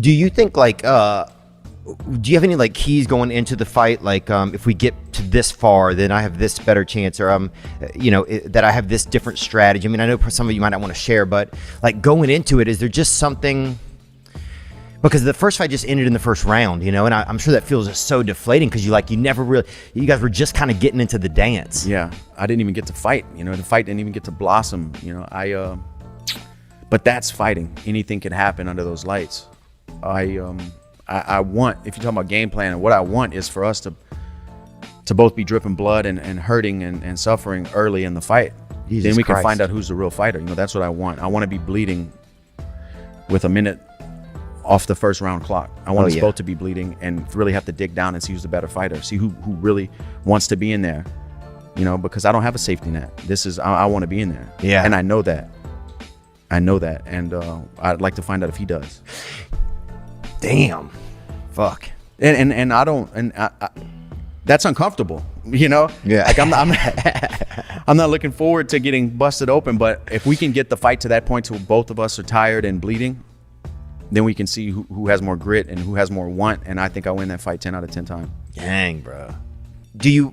Do you think do you have any like keys going into the fight? Like, if we get to this far, then I have this better chance, or that I have this different strategy. I mean, I know some of you might not want to share, but like going into it, is there just something? Because the first fight just ended in the first round, and I'm sure that feels just so deflating because you guys were just kind of getting into the dance. Yeah, I didn't even get to fight. The fight didn't even get to blossom. But that's fighting. Anything can happen under those lights. I want, if you're talking about game plan, and what I want is for us to both be dripping blood and hurting and suffering early in the fight. Jesus then we Christ. can find out who's the real fighter. That's what I want. I want to be bleeding with a minute off the first round clock. I want us both to be bleeding and really have to dig down and see who's the better fighter. See who really wants to be in there. Because I don't have a safety net. I want to be in there. Yeah. And I know that. And I'd like to find out if he does. Damn. Fuck. And I don't, that's uncomfortable, Yeah. Like I'm not looking forward to getting busted open, but if we can get the fight to that point to both of us are tired and bleeding, then we can see who has more grit and who has more want. And I think I win that fight 10 out of 10 times. Dang, bro.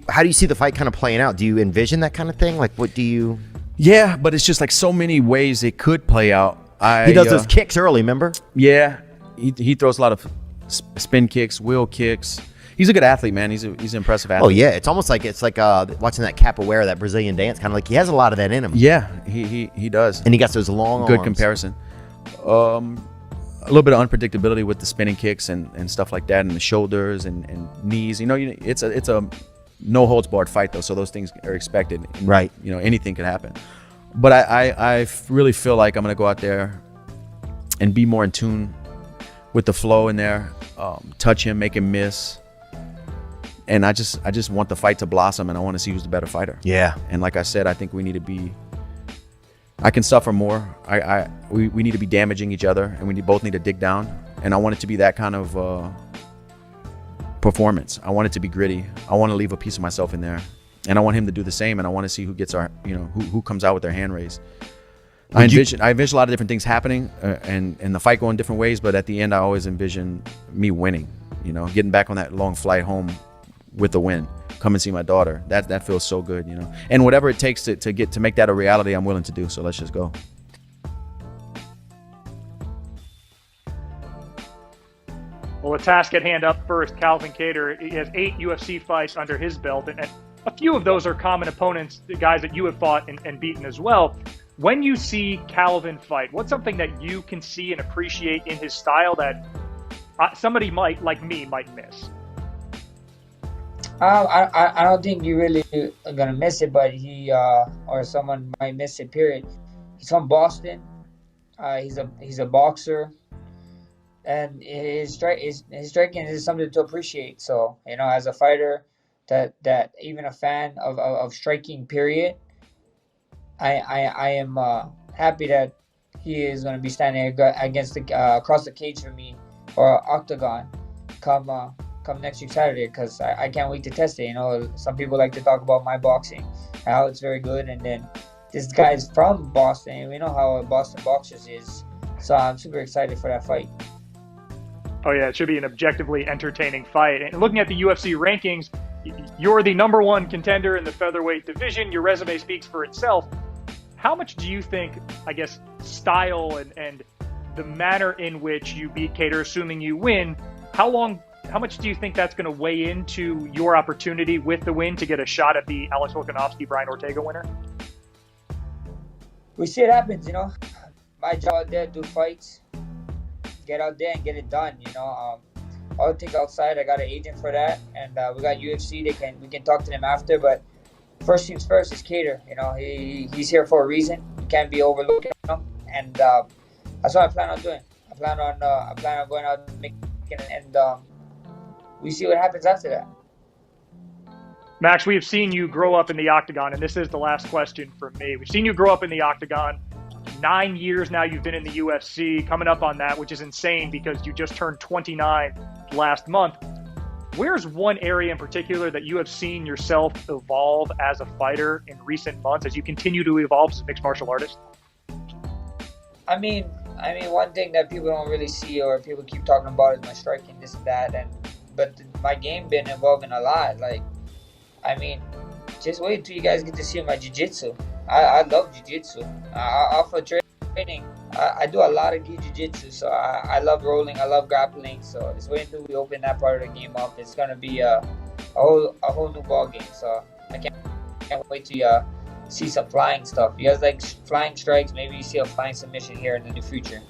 How do you see the fight kind of playing out? Do you envision that kind of thing? Like, what do you? Yeah, but it's just like so many ways it could play out. He does those kicks early, remember? Yeah, he throws a lot of spin kicks, wheel kicks. He's a good athlete, man. He's an impressive athlete. Oh yeah, it's like watching that capoeira, that Brazilian dance, kind of like he has a lot of that in him. Yeah, he does. And he got those long good arms. Comparison. A little bit of unpredictability with the spinning kicks and stuff like that, and the shoulders and knees. It's a no holds barred fight though, so those things are expected. And, right. Anything could happen. But I really feel like I'm gonna go out there and be more in tune with the flow in there, touch him, make him miss. And I just want the fight to blossom, and I want to see who's the better fighter. Yeah. And like I said, I think we need to be. I can suffer more. We need to be damaging each other, and we both need to dig down. And I want it to be that kind of performance. I want it to be gritty. I want to leave a piece of myself in there, and I want him to do the same. And I want to see who gets who comes out with their hand raised. I envision a lot of different things happening, and the fight going different ways. But at the end, I always envision me winning. Getting back on that long flight home with the win. Come and see my daughter. That feels so good, And whatever it takes to make that a reality, I'm willing to do. So let's just go. Well, the task at hand up first, Calvin Kattar. He has 8 UFC fights under his belt, and a few of those are common opponents, the guys that you have fought and beaten as well. When you see Calvin fight, what's something that you can see and appreciate in his style that somebody like me might miss? I don't think you really are gonna miss it, but he or someone might miss it. Period. He's from Boston. He's a boxer, and his striking is something to appreciate. So as a fighter, that even a fan of striking, period. I am happy that he is gonna be standing against across the cage for me or octagon come next week Saturday, because I can't wait to test it. Some people like to talk about my boxing, how it's very good, and then this guy's from Boston, and we know how Boston boxers is. So I'm super excited for that fight. Oh yeah, it should be an objectively entertaining fight. And looking at the UFC rankings, you're the #1 contender in the featherweight division. Your resume speaks for itself. How much do you think, style and the manner in which you beat Kattar, assuming you win, how much do you think that's going to weigh into your opportunity with the win to get a shot at the Alex Volkanovski, Brian Ortega winner? We see it happens, My job out there, do fights, get out there and get it done, All the things outside, I got an agent for that, and we got UFC. We can talk to them after, but first things first is Kattar. He's here for a reason. He can't be overlooked, and that's what I plan on doing. I plan on going out and making it, and we see what happens after that. Max, we have seen you grow up in the octagon, and this is the last question from me. We've seen you grow up in the octagon. 9 years now you've been in the UFC, coming up on that, which is insane because you just turned 29 last month. Where's one area in particular that you have seen yourself evolve as a fighter in recent months as you continue to evolve as a mixed martial artist? I mean, I mean, one thing that people don't really see or people keep talking about is my striking, this and that, but my game been evolving a lot. Like, I mean, just wait until you guys get to see my jiu-jitsu. I love jiu-jitsu. Off of training, I do a lot of jiu-jitsu, so I love rolling, I love grappling. So just wait until we open that part of the game up. It's gonna be a whole new ball game. So I can't wait to see some flying stuff. You guys like flying strikes? Maybe you see a flying submission here in the near future.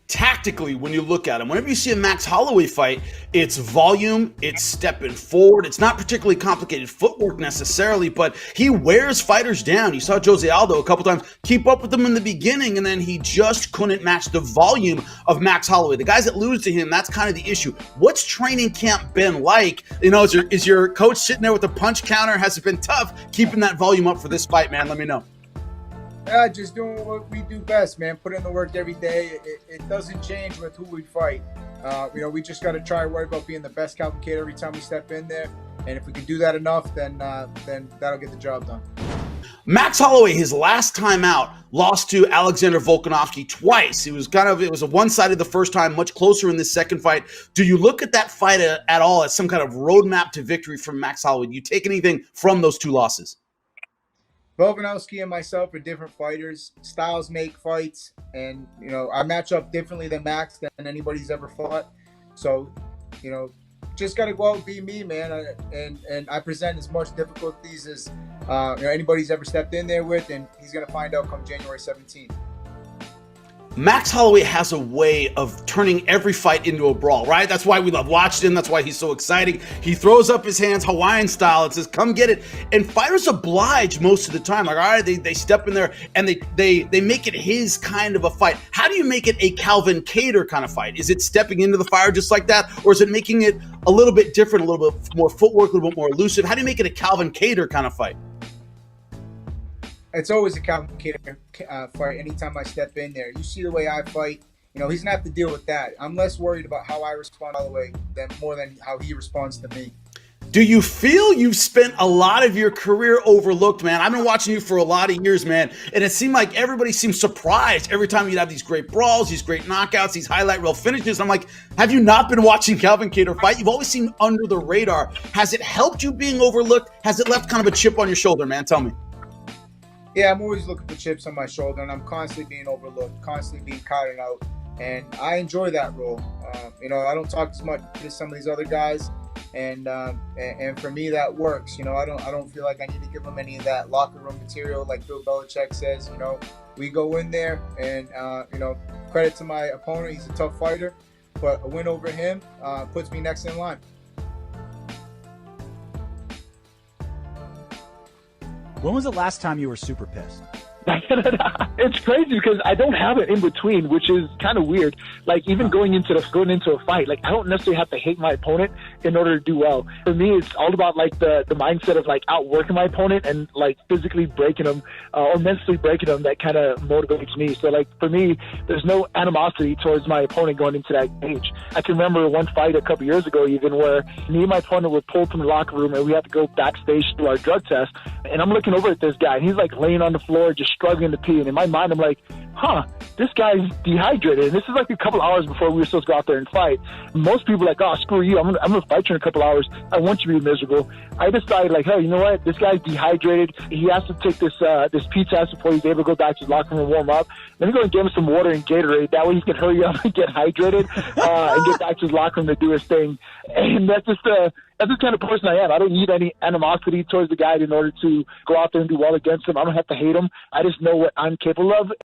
Tactically, when you look at him, whenever you see a Max Holloway fight, it's volume, it's stepping forward. It's not particularly complicated footwork necessarily, but he wears fighters down. You saw Jose Aldo a couple times keep up with them in the beginning, and then he just couldn't match the volume of Max Holloway. The guys that lose to him, that's kind of the issue. What's training camp been like? You know, is your coach sitting there with a punch counter? Has it been tough keeping that volume up for this fight, man? Let me know. Yeah, just doing what we do best, man. Put in the work every day. It doesn't change with who we fight. We just got to try to worry about being the best Calvin Kattar every time we step in there. And if we can do that enough, then that'll get the job done. Max Holloway, his last time out, lost to Alexander Volkanovski twice. It was a one-sided the first time, much closer in this second fight. Do you look at that fight at all as some kind of roadmap to victory from Max Holloway? Do you take anything from those two losses? Volkanovski and myself are different fighters. Styles make fights, and I match up differently than Max than anybody's ever fought. So, just gotta go out and be me, man. And I present as much difficulties as anybody's ever stepped in there with, and he's gonna find out come January 17th. Max Holloway has a way of turning every fight into a brawl, right? That's why we love watching him. That's why he's so exciting. He throws up his hands Hawaiian style and says, come get it. And fighters oblige most of the time. Like, all right, they step in there and they make it his kind of a fight. How do you make it a Calvin Kattar kind of fight? Is it stepping into the fire just like that? Or is it making it a little bit different, a little bit more footwork, a little bit more elusive? How do you make it a Calvin Kattar kind of fight? It's always a Calvin Kattar fight anytime I step in there. You see the way I fight. He's going to have to deal with that. I'm less worried about how I respond all the way than how he responds to me. Do you feel you've spent a lot of your career overlooked, man? I've been watching you for a lot of years, man, and it seemed like everybody seemed surprised every time you'd have these great brawls, these great knockouts, these highlight reel finishes. I'm like, have you not been watching Calvin Kattar fight? You've always seemed under the radar. Has it helped you being overlooked? Has it left kind of a chip on your shoulder, man? Tell me. Yeah, I'm always looking for chips on my shoulder, and I'm constantly being overlooked, constantly being counted out, and I enjoy that role. I don't talk as much as some of these other guys, and for me that works. I don't feel like I need to give them any of that locker room material like Bill Belichick says. We go in there, and credit to my opponent, he's a tough fighter, but a win over him puts me next in line. When was the last time you were super pissed? It's crazy because I don't have it in between, which is kind of weird. Like even going into a fight, like I don't necessarily have to hate my opponent in order to do well. For me, it's all about like the mindset of like outworking my opponent and like physically breaking them or mentally breaking them. That kind of motivates me. So like for me, there's no animosity towards my opponent going into that cage. I can remember one fight a couple years ago even where me and my opponent were pulled from the locker room and we had to go backstage to our drug test. And I'm looking over at this guy and he's like laying on the floor just struggling to pee. And in my mind, I'm like, this guy's dehydrated. And this is like a couple hours before we were supposed to go out there and fight. Most people are like, oh, screw you. I'm going to fight you in a couple hours. I want you to be miserable. I decided like, hey, you know what? This guy's dehydrated. He has to take this pee test before he's able to go back to his locker room and warm up. Let me go and give him some water and Gatorade. That way he can hurry up and get hydrated and get back to his locker room to do his thing. And that's the kind of person I am. I don't need any animosity towards the guy in order to go out there and do well against him. I don't have to hate him. I just know what I'm capable of.